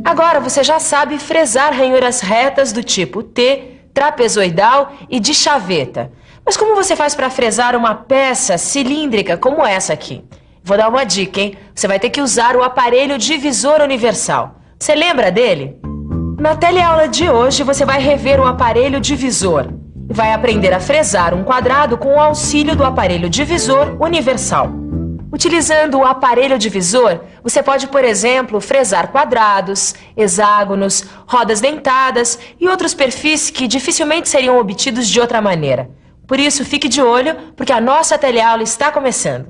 Agora você já sabe fresar ranhuras retas do tipo T, trapezoidal e de chaveta. Mas como você faz para fresar uma peça cilíndrica como essa aqui? Vou dar uma dica, hein? Você vai ter que usar o aparelho divisor universal. Você lembra dele? Na teleaula de hoje você vai rever o aparelho divisor e vai aprender a fresar um quadrado com o auxílio do aparelho divisor universal. Utilizando o aparelho divisor, você pode, por exemplo, fresar quadrados, hexágonos, rodas dentadas e outros perfis que dificilmente seriam obtidos de outra maneira. Por isso, fique de olho, porque a nossa teleaula está começando.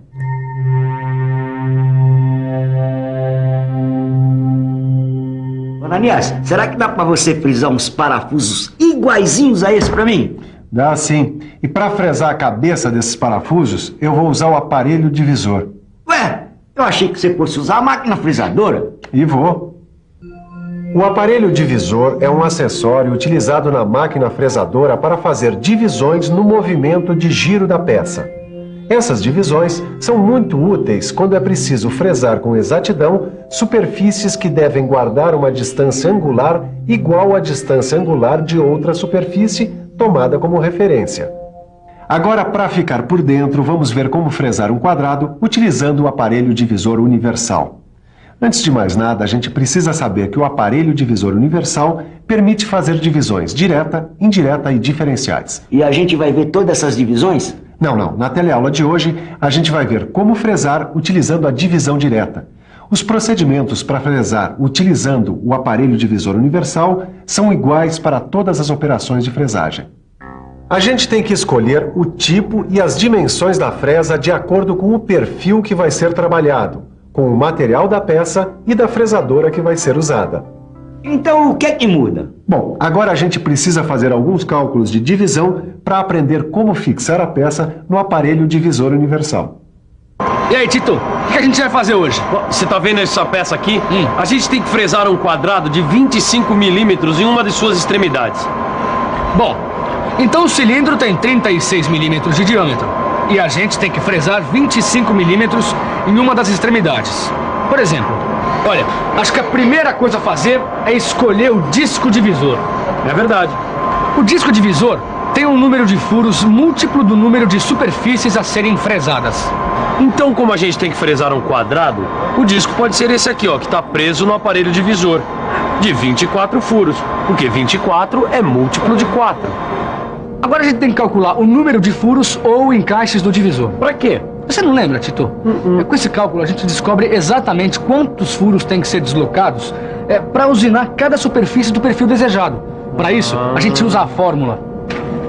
Ananias, será que dá para você frisar uns parafusos iguaizinhos a esse para mim? Dá sim. E para fresar a cabeça desses parafusos, eu vou usar o aparelho divisor. Ué, eu achei que você fosse usar a máquina frisadora. E vou. O aparelho divisor é um acessório utilizado na máquina fresadora para fazer divisões no movimento de giro da peça. Essas divisões são muito úteis quando é preciso fresar com exatidão superfícies que devem guardar uma distância angular igual à distância angular de outra superfície tomada como referência. Agora, para ficar por dentro, vamos ver como fresar um quadrado utilizando o aparelho divisor universal. Antes de mais nada, a gente precisa saber que o aparelho divisor universal permite fazer divisões direta, indireta e diferenciais. E a gente vai ver todas essas divisões? Não. Na teleaula de hoje, a gente vai ver como fresar utilizando a divisão direta. Os procedimentos para fresar utilizando o aparelho divisor universal são iguais para todas as operações de fresagem. A gente tem que escolher o tipo e as dimensões da fresa de acordo com o perfil que vai ser trabalhado, com o material da peça e da fresadora que vai ser usada. Então, o que é que muda? Bom, agora a gente precisa fazer alguns cálculos de divisão para aprender como fixar a peça no aparelho divisor universal. E aí, Tito, o que a gente vai fazer hoje? Você tá vendo essa peça aqui? A gente tem que fresar um quadrado de 25 milímetros em uma de suas extremidades. Bom, então o cilindro tem 36 milímetros de diâmetro e a gente tem que fresar 25 milímetros em uma das extremidades. Por exemplo, olha, acho que a primeira coisa a fazer é escolher o disco divisor. É verdade. O disco divisor tem um número de furos múltiplo do número de superfícies a serem fresadas. Então, como a gente tem que fresar um quadrado, o disco pode ser esse aqui, ó, que está preso no aparelho divisor, de 24 furos, porque 24 é múltiplo de 4. Agora a gente tem que calcular o número de furos ou encaixes do divisor. Pra quê? Você não lembra, Tito? Com esse cálculo a gente descobre exatamente quantos furos têm que ser deslocados para usinar cada superfície do perfil desejado. Para isso, a gente usa a fórmula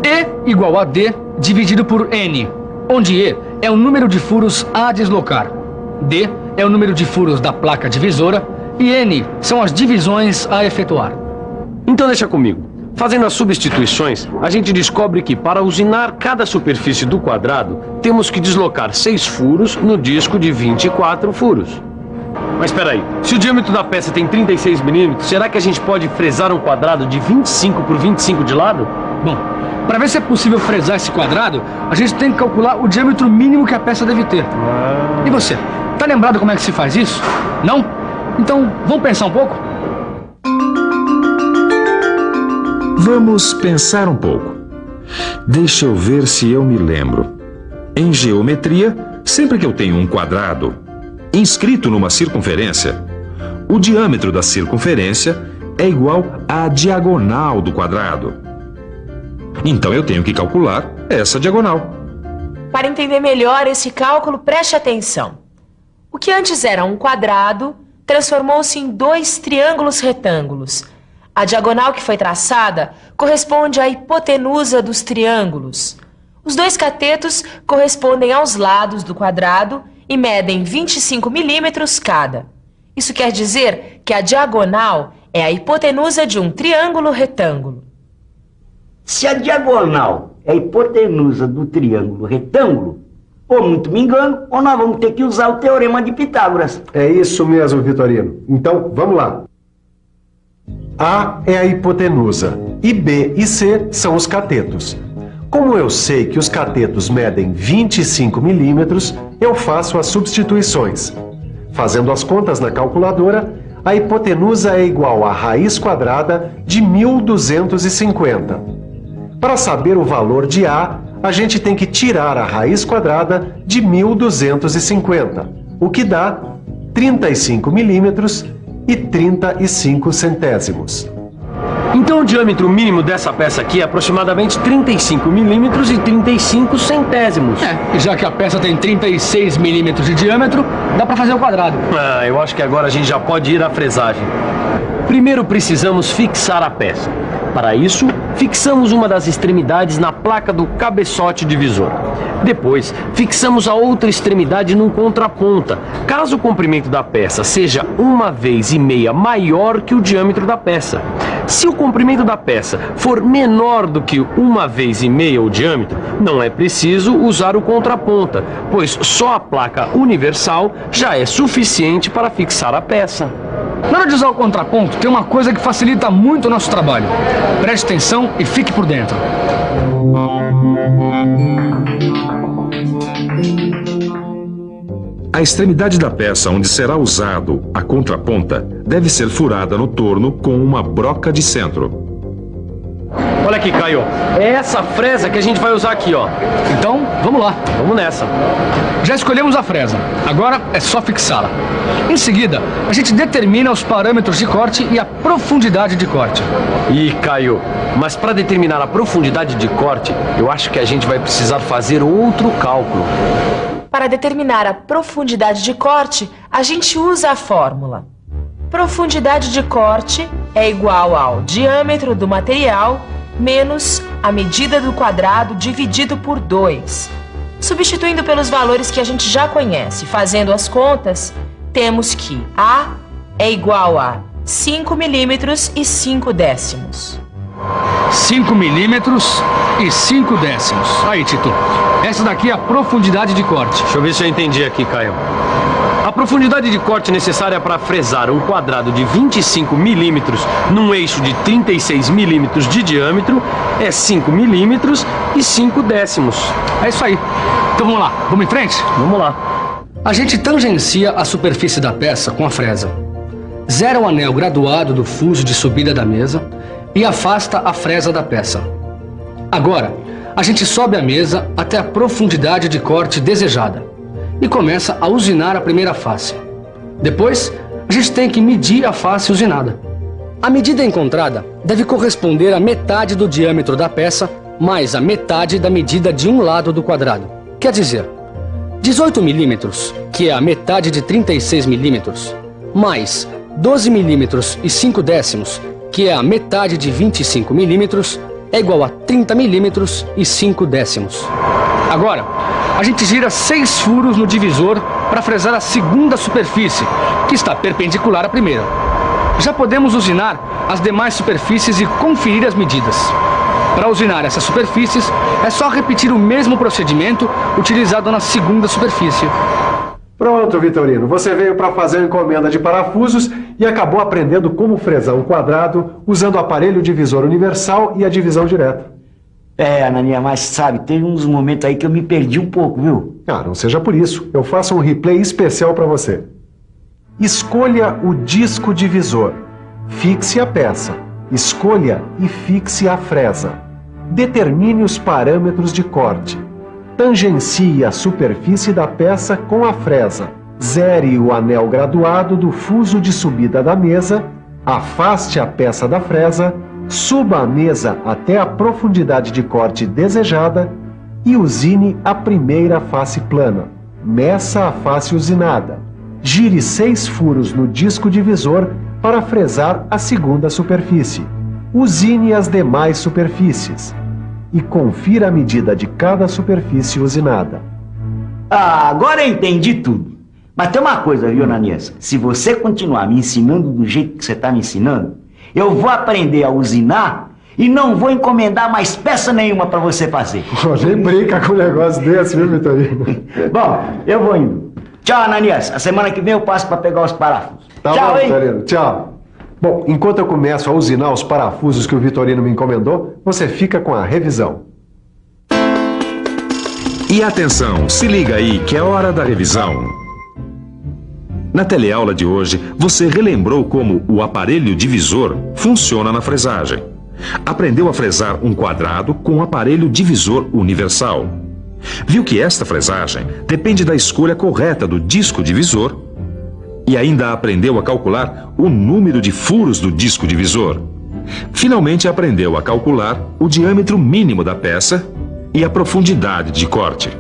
E igual a D dividido por N, onde E é o número de furos a deslocar, D é o número de furos da placa divisora e N são as divisões a efetuar. Então deixa comigo. Fazendo as substituições, a gente descobre que para usinar cada superfície do quadrado, temos que deslocar 6 furos no disco de 24 furos. Mas espera aí, se o diâmetro da peça tem 36 milímetros, será que a gente pode fresar um quadrado de 25 por 25 de lado? Bom, para ver se é possível fresar esse quadrado, a gente tem que calcular o diâmetro mínimo que a peça deve ter. E você, tá lembrado como é que se faz isso? Não? Então, vamos pensar um pouco? Vamos pensar um pouco. Deixa eu ver se eu me lembro. Em geometria, sempre que eu tenho um quadrado inscrito numa circunferência, o diâmetro da circunferência é igual à diagonal do quadrado. Então eu tenho que calcular essa diagonal. Para entender melhor esse cálculo, preste atenção. O que antes era um quadrado transformou-se em 2 triângulos retângulos. A diagonal que foi traçada corresponde à hipotenusa dos triângulos. Os 2 catetos correspondem aos lados do quadrado e medem 25 milímetros cada. Isso quer dizer que a diagonal é a hipotenusa de um triângulo retângulo. Se a diagonal é a hipotenusa do triângulo retângulo, ou muito me engano, ou nós vamos ter que usar o teorema de Pitágoras. É isso mesmo, Vitorino. Então, vamos lá. A é a hipotenusa e B e C são os catetos. Como eu sei que os catetos medem 25 milímetros, eu faço as substituições. Fazendo as contas na calculadora, a hipotenusa é igual à raiz quadrada de 1250. Para saber o valor de A, a gente tem que tirar a raiz quadrada de 1250, o que dá 35 milímetros e 35 centésimos. Então o diâmetro mínimo dessa peça aqui é aproximadamente 35 milímetros e 35 centésimos. E já que a peça tem 36 milímetros de diâmetro, dá para fazer o quadrado. Eu acho que agora a gente já pode ir à fresagem. Primeiro precisamos fixar a peça. Para isso, fixamos uma das extremidades na placa do cabeçote divisor. Depois, fixamos a outra extremidade num contraponta, caso o comprimento da peça seja 1,5 vezes maior que o diâmetro da peça. Se o comprimento da peça for menor do que 1,5 vezes o diâmetro, não é preciso usar o contraponta, pois só a placa universal já é suficiente para fixar a peça. Na hora de usar o contraponto, tem uma coisa que facilita muito o nosso trabalho. Preste atenção e fique por dentro. A extremidade da peça onde será usado a contraponta deve ser furada no torno com uma broca de centro. Olha aqui, Caio. É essa fresa que a gente vai usar aqui, ó. Então, vamos lá. Vamos nessa. Já escolhemos a fresa. Agora é só fixá-la. Em seguida, a gente determina os parâmetros de corte e a profundidade de corte. Ih, Caio, mas para determinar a profundidade de corte, eu acho que a gente vai precisar fazer outro cálculo. Para determinar a profundidade de corte, a gente usa a fórmula. Profundidade de corte é igual ao diâmetro do material menos a medida do quadrado dividido por 2. Substituindo pelos valores que a gente já conhece, fazendo as contas, temos que A é igual a 5 milímetros e 5 décimos. 5 milímetros e 5 décimos. Aí, Tito. Essa daqui é a profundidade de corte. Deixa eu ver se eu entendi aqui, Caio. A profundidade de corte necessária para fresar um quadrado de 25 milímetros num eixo de 36 milímetros de diâmetro é 5 milímetros e 5 décimos. É isso aí. Então vamos lá. Vamos em frente? Vamos lá. A gente tangencia a superfície da peça com a fresa. Zera o anel graduado do fuso de subida da mesa e afasta a fresa da peça. Agora, a gente sobe a mesa até a profundidade de corte desejada e começa a usinar a primeira face. Depois, a gente tem que medir a face usinada. A medida encontrada deve corresponder à metade do diâmetro da peça mais a metade da medida de um lado do quadrado. Quer dizer, 18 milímetros, que é a metade de 36 milímetros, mais 12 milímetros e 5 décimos, que é a metade de 25 milímetros, é igual a 30 milímetros e 5 décimos. Agora, a gente gira 6 furos no divisor para fresar a segunda superfície, que está perpendicular à primeira. Já podemos usinar as demais superfícies e conferir as medidas. Para usinar essas superfícies, é só repetir o mesmo procedimento utilizado na segunda superfície. Pronto, Vitorino. Você veio para fazer a encomenda de parafusos e acabou aprendendo como fresar um quadrado usando o aparelho divisor universal e a divisão direta. Anania, mas sabe, teve uns momentos aí que eu me perdi um pouco, viu? Não seja por isso. Eu faço um replay especial para você. Escolha o disco divisor. Fixe a peça. Escolha e fixe a fresa. Determine os parâmetros de corte. Tangencie a superfície da peça com a fresa. Zere o anel graduado do fuso de subida da mesa. Afaste a peça da fresa. Suba a mesa até a profundidade de corte desejada e usine a primeira face plana. Meça a face usinada. Gire 6 furos no disco divisor para fresar a segunda superfície. Usine as demais superfícies e confira a medida de cada superfície usinada. Agora eu entendi tudo. Mas tem uma coisa, viu, Ananias? Se você continuar me ensinando do jeito que você está me ensinando, eu vou aprender a usinar e não vou encomendar mais peça nenhuma para você fazer. Nem brinca com um negócio desse, viu, Vitorino? Bom, eu vou indo. Tchau, Ananias. A semana que vem eu passo para pegar os parafusos. Tá tchau, bom, hein? Vitorino. Tchau. Bom, enquanto eu começo a usinar os parafusos que o Vitorino me encomendou, você fica com a revisão. E atenção, se liga aí que é hora da revisão. Na teleaula de hoje, você relembrou como o aparelho divisor funciona na fresagem. Aprendeu a fresar um quadrado com o aparelho divisor universal. Viu que esta fresagem depende da escolha correta do disco divisor e ainda aprendeu a calcular o número de furos do disco divisor. Finalmente aprendeu a calcular o diâmetro mínimo da peça e a profundidade de corte.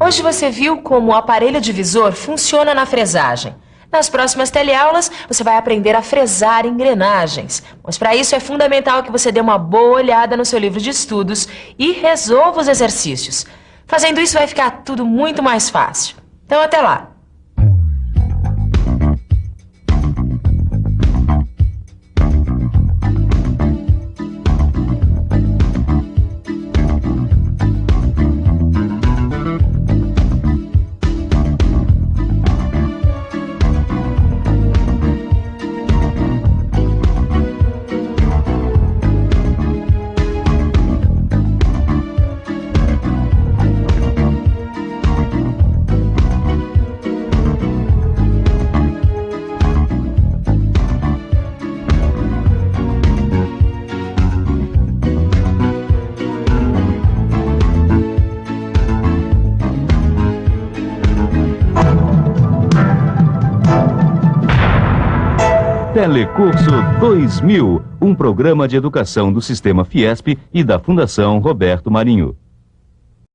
Hoje você viu como o aparelho divisor funciona na fresagem. Nas próximas teleaulas, você vai aprender a fresar engrenagens. Mas para isso é fundamental que você dê uma boa olhada no seu livro de estudos e resolva os exercícios. Fazendo isso vai ficar tudo muito mais fácil. Então até lá! Telecurso 2000, um programa de educação do Sistema Fiesp e da Fundação Roberto Marinho.